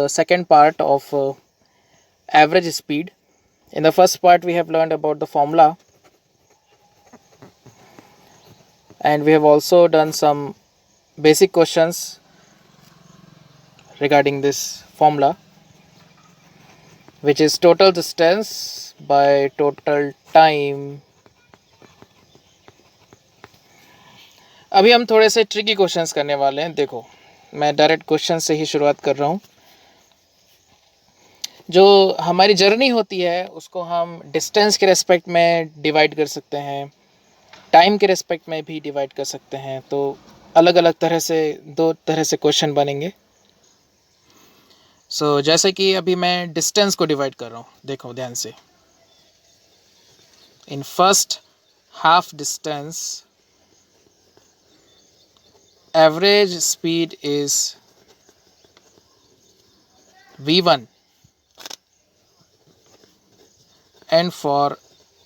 The second part of average speed. In the first part, we have learned about the formula, and we have also done some basic questions regarding this formula, which is total distance by total time. अभी हम थोड़े से tricky questions करने वाले हैं. देखो, मैं direct question से ही शुरुआत कर रहा हूँ. जो हमारी जर्नी होती है उसको हम डिस्टेंस के रेस्पेक्ट में डिवाइड कर सकते हैं, टाइम के रेस्पेक्ट में भी डिवाइड कर सकते हैं. तो अलग अलग तरह से दो तरह से क्वेश्चन बनेंगे. जैसे कि अभी मैं डिस्टेंस को डिवाइड कर रहा हूँ. देखो ध्यान से. In first half distance average speed is v1 and for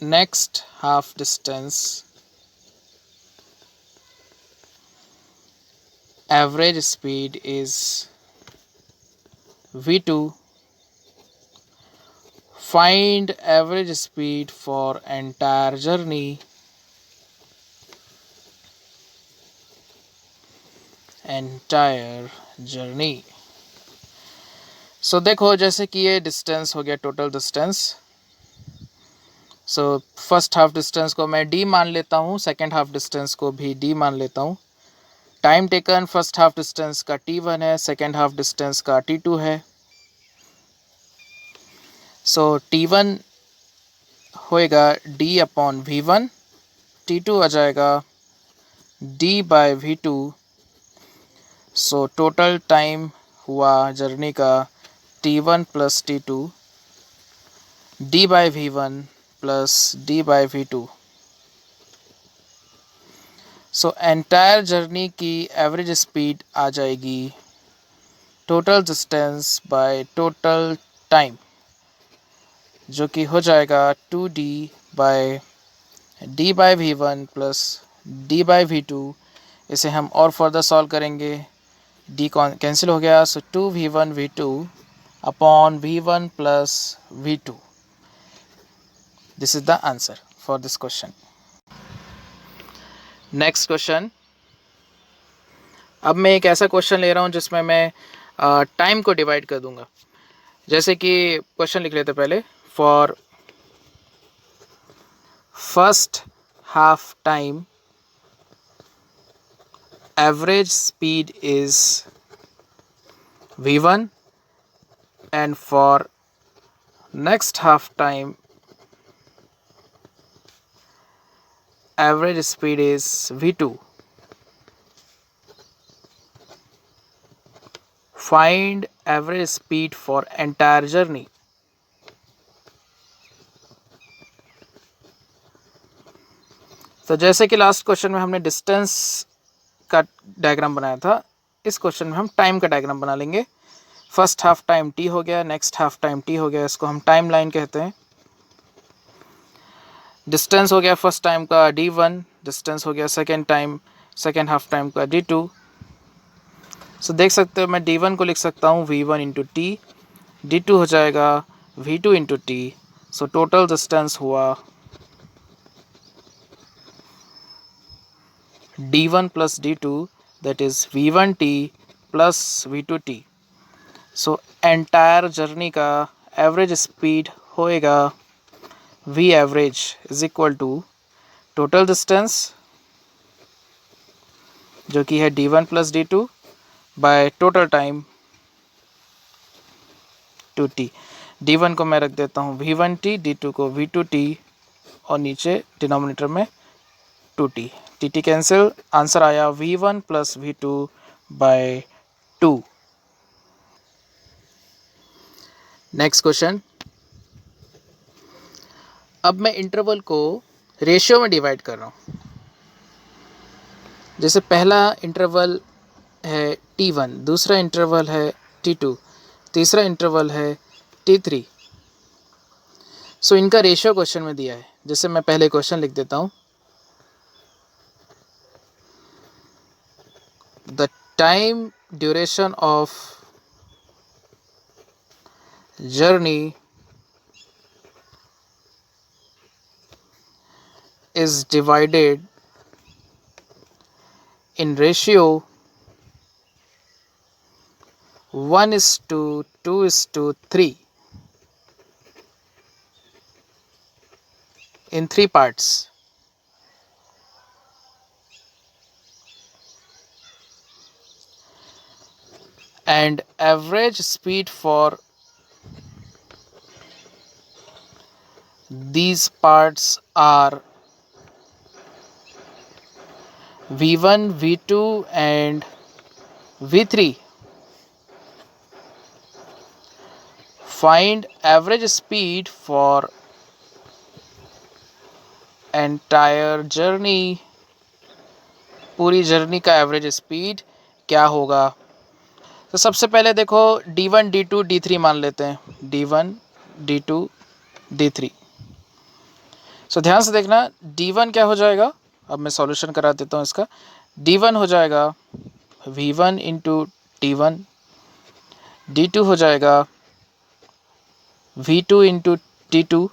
next half distance average speed is v2. Find average speed for entire journey. सो देखो, जैसे कि ये डिस्टेंस हो गया total distance. First half distance को मैं d मान लेता हूँ, सेकेंड हाफ डिस्टेंस को भी d मान लेता हूँ. Time taken first half distance का t1 है, सेकेंड हाफ डिस्टेंस का t2 है. t1 होएगा d अपॉन v1, t2 आ जाएगा d by v2. Total time हुआ जर्नी का t1 plus t2 d by v1 plus d by v2. Entire journey की एवरेज स्पीड आ जाएगी total distance by total time, जो कि हो जाएगा 2d by d by v1 plus d by v2. इसे हम और फर्दर सॉल्व करेंगे. d कैंसिल हो गया. 2v1 v2 upon v1 plus v2. This is the answer for this question. Next question. अब मैं एक ऐसा क्वेश्चन ले रहा हूँ जिसमें मैं टाइम को डिवाइड कर दूंगा. जैसे कि क्वेश्चन लिख लेते पहले. For first half time average speed is v1 and for next half time average speed is v2. Find average speed for entire journey. तो जैसे कि लास्ट क्वेश्चन में हमने डिस्टेंस का डायग्राम बनाया था, इस क्वेश्चन में हम टाइम का डायग्राम बना लेंगे. फर्स्ट हाफ टाइम t हो गया, नेक्स्ट हाफ टाइम t हो गया. इसको हम टाइम लाइन कहते हैं. डिस्टेंस हो गया फर्स्ट टाइम का d1, डिस्टेंस हो गया सेकेंड हाफ टाइम का d2. देख सकते हो मैं d1 को लिख सकता हूँ v1 इंटू टी, d2 हो जाएगा v2 into T. Total distance हुआ d1 plus d2, that is v1t plus v2t. Entire journey का एवरेज स्पीड होएगा v average is equal to total distance, जो कि है d1 plus d2 bye total time 2t. d1 को मैं रख देता हूँ v1t, d2 को v2t और नीचे डिनोमिनेटर में 2t. T cancel. आंसर आया v1 plus v2 bye 2. Next question. अब मैं इंटरवल को रेशियो में डिवाइड कर रहा हूँ. जैसे पहला इंटरवल है t1, दूसरा इंटरवल है t2, तीसरा इंटरवल है t3. इनका रेशियो क्वेश्चन में दिया है. जैसे मैं पहले क्वेश्चन लिख देता हूँ. The time duration of journey is divided in ratio 1:2:3 in 3 parts. And average speed for these parts are V1, V2 and V3. Find average speed for entire journey. पूरी जर्नी का एवरेज स्पीड क्या होगा? तो सबसे पहले देखो D1, D2, D3 मान लेते हैं. D1, D2, D3. सो ध्यान से देखना, D1 क्या हो जाएगा? अब मैं सॉल्यूशन करा देता हूँ इसका. D1 हो जाएगा V1 इंटू T1. D2 हो जाएगा V2 into T2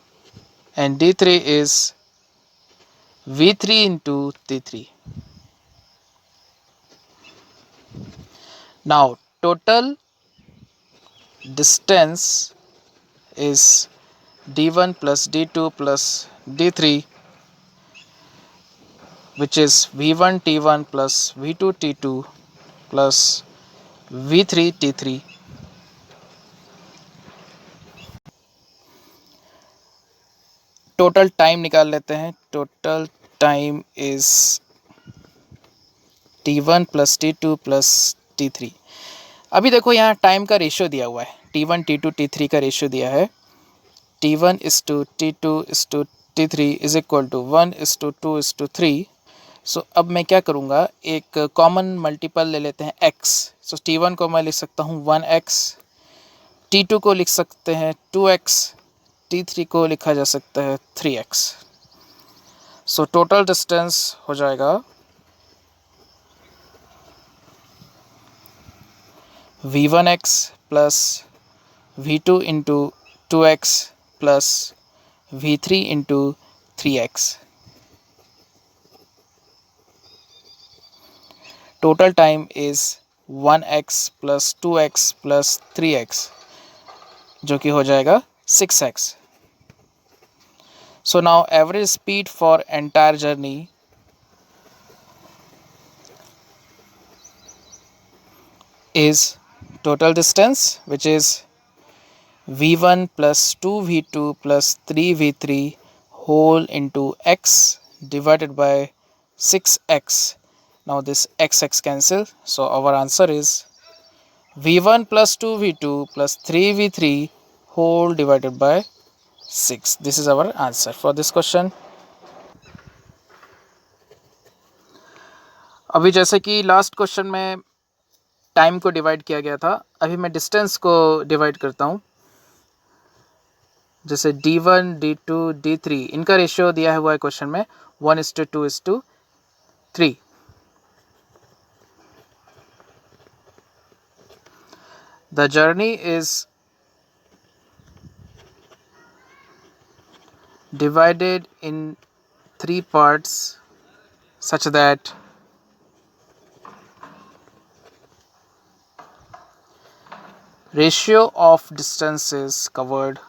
and D3 is V3 into T3. Now total distance is D1 plus D2 plus D3, which is V1 T1 plus V2 T2 plus V3 T3. Total time निकाल लेते हैं. Total time is T1 plus T2 plus T3. अभी देखो यहाँ time का ratio दिया हुआ है. T1 T2 T3 का रेशियो दिया है. T1:T2:T3 is equal to 1:2:3. सो अब मैं क्या करूँगा, एक कॉमन मल्टीपल ले लेते हैं x. सो T1 को मैं लिख सकता हूँ 1x, T2 को लिख सकते हैं 2x, T3 को लिखा जा सकता है 3x. सो टोटल डिस्टेंस हो जाएगा V1x plus V2 into 2x plus V3 into 3x. Total time is 1x plus 2x plus 3x, जो कि हो जाएगा 6x. So now average speed for entire journey is total distance, which is V1 plus 2V2 plus 3V3 whole into x divided by 6x. Now this x cancel, so our answer is V1 plus 2V2 plus 3V3 whole divided by 6. This is our answer for this question. अभी जैसे कि last question में time को divide किया गया था, अभी मैं डिस्टेंस को डिवाइड करता हूँ. जैसे D1, D2, D3 इनका रेशियो दिया हुआ है क्वेश्चन में 1:2:3. The journey is divided in 3 parts such that ratio of distances covered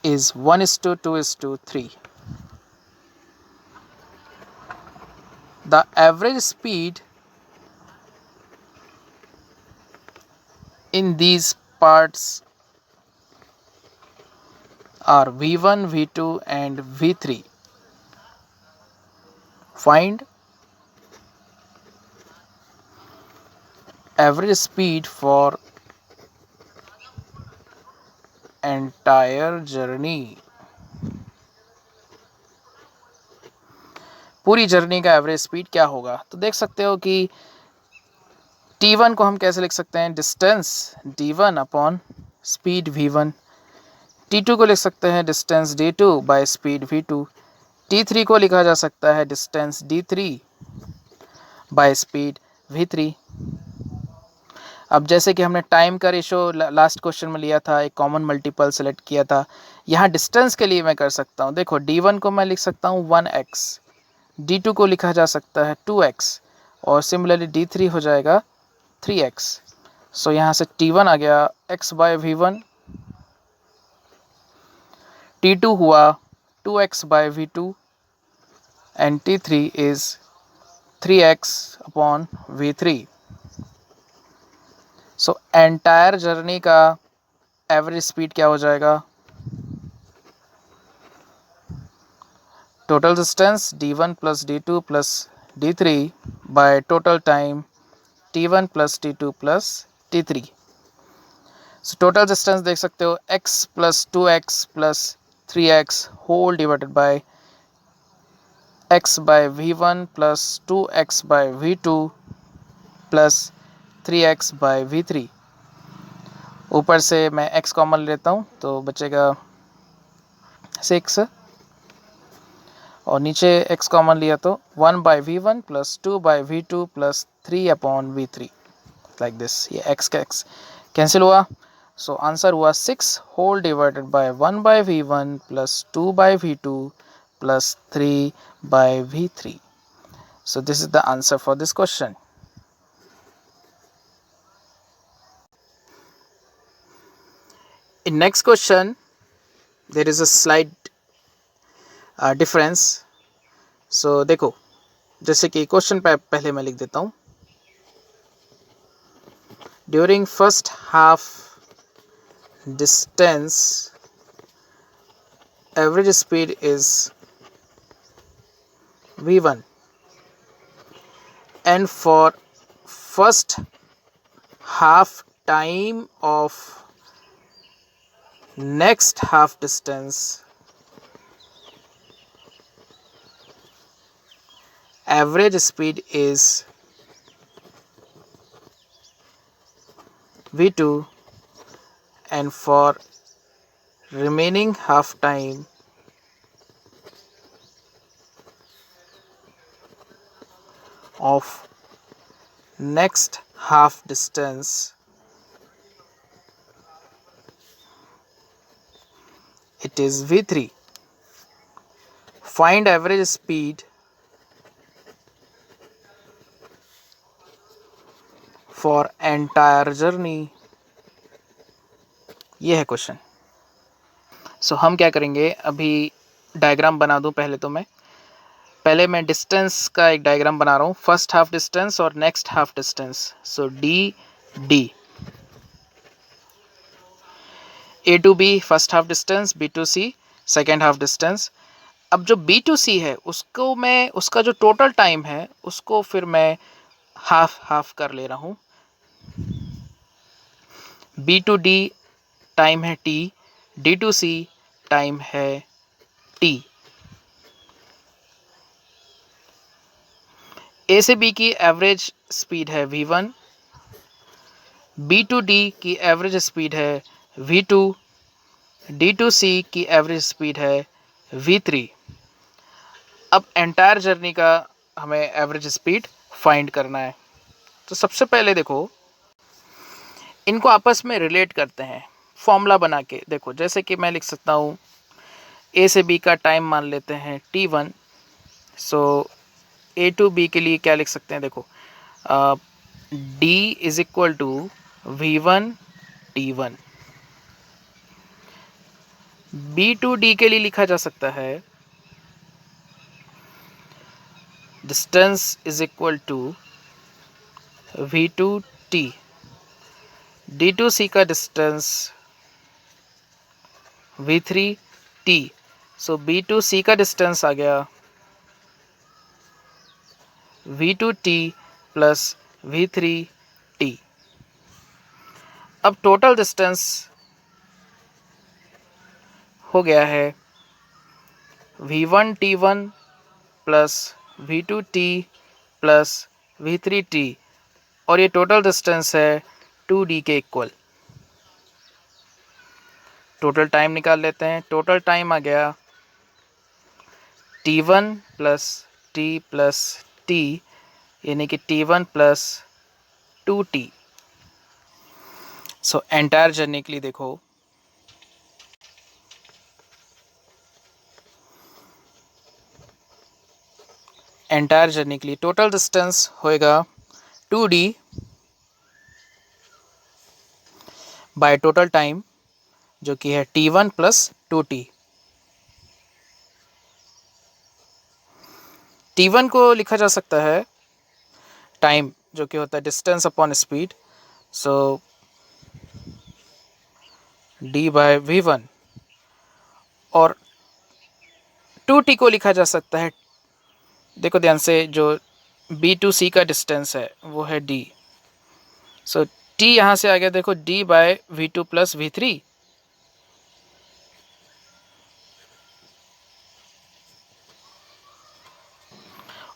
is 1:2:3. The average speed in these parts are V1, V2 and V3. Find average speed for entire journey. पूरी journey का average speed क्या होगा? तो देख सकते हो कि T1 को हम कैसे लिख सकते हैं, distance D1 upon speed V1. T2 को लिख सकते हैं distance D2 by speed V2. T3 को लिखा जा सकता है distance D3 by speed V3. अब जैसे कि हमने टाइम का रेशो लास्ट क्वेश्चन में लिया था, एक कॉमन मल्टीपल सेलेक्ट किया था, यहाँ डिस्टेंस के लिए मैं कर सकता हूँ। देखो d1 को मैं लिख सकता हूँ 1x, d2 को लिखा जा सकता है 2x और सिमिलरली d3 हो जाएगा 3x। सो यहाँ से t1 आ गया x बाय v1, t2 हुआ 2x by v2 and t3 is 3x upon v3। So entire journey का एवरेज स्पीड क्या हो जाएगा? Total distance d1 plus d2 plus d3 by total time t1 plus t2 plus t3। So total distance देख सकते हो x plus 2x plus 3x whole divided by x by v1 plus 2x by v2 plus 3x by v3। ऊपर से मैं x common लेता हूँ तो बचेगा 6 और नीचे x कॉमन लिया तो 1 by v1 plus 2 by v2 plus 3 upon v3 like this. ये x का x कैंसिल हुआ, सो आंसर हुआ 6 whole divided by 1 by v1 plus 2 by v2 plus 3 by v3। So this is the answer for this question. In next question there is a slight difference। so देखो जैसे कि question पहले मैं लिख देता हूँ। During first half distance average speed is v1 and for first half time of next half distance average speed is v2 and for remaining half time of next half distance it is v3। find average speed for entire journey। ये है question. सो हम क्या करेंगे, अभी diagram बना दूं पहले मैं डिस्टेंस का एक डायग्राम बना रहा हूँ, फर्स्ट हाफ डिस्टेंस और next half distance. So D A to B first half distance, B to C second half distance. अब जो बी टू सी है उसको मैं, उसका जो टोटल टाइम है उसको फिर मैं हाफ हाफ कर ले रहा हूँ। बी टू डी टाइम है T, D to C time है टी। ए से बी की एवरेज स्पीड है v1, बी टू डी की एवरेज स्पीड है v2, डी टू सी की एवरेज स्पीड है v3। अब एंटायर जर्नी का हमें एवरेज स्पीड फाइंड करना है। तो सबसे पहले देखो इनको आपस में रिलेट करते हैं फॉर्मूला बना के। देखो जैसे कि मैं लिख सकता हूँ ए से बी का टाइम मान लेते हैं t1। So A to B के लिए क्या लिख सकते हैं, देखो d is equal to v1 t1। B to D के लिए लिखा जा सकता है distance is equal to v2 t। D to C का distance v3 t। So B to C का डिस्टेंस आ गया v2 t plus v3 t। अब टोटल डिस्टेंस हो गया है v1 t1 plus v2 t plus v3 t और ये टोटल डिस्टेंस है 2d के इक्वल। टोटल टाइम निकाल लेते हैं। टोटल टाइम आ गया t1 plus t plus t यानी कि t1 प्लस 2t। सो एंटायर जर्नी के लिए देखो, एंटायर जर्नी के लिए टोटल डिस्टेंस होएगा 2d बाय टोटल टाइम जो कि है t1 प्लस 2t। t1 को लिखा जा सकता है टाइम जो कि होता है distance upon speed, so d by v1, और 2t को लिखा जा सकता है, देखो ध्यान से, जो b टू c का डिस्टेंस है वो है d, सो t यहाँ से आ गया देखो d by v2 plus v3,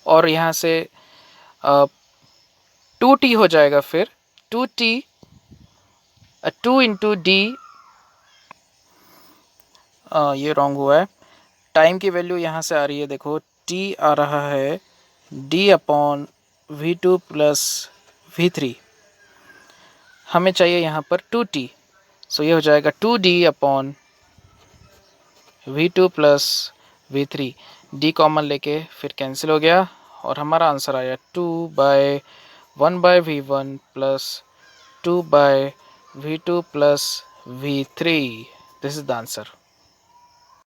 और यहाँ से 2t हो जाएगा, फिर 2t 2 इंटू डी, ये रॉन्ग हुआ है, टाइम की वैल्यू यहाँ से आ रही है, देखो t आ रहा है d upon v2 plus v3, हमें चाहिए यहाँ पर 2t, सो ये हो जाएगा 2d upon v2 plus v3, d common लेके फिर कैंसिल हो गया और हमारा आंसर आया 2 by 1 by v1 plus 2 by v2 plus v3। This is the answer.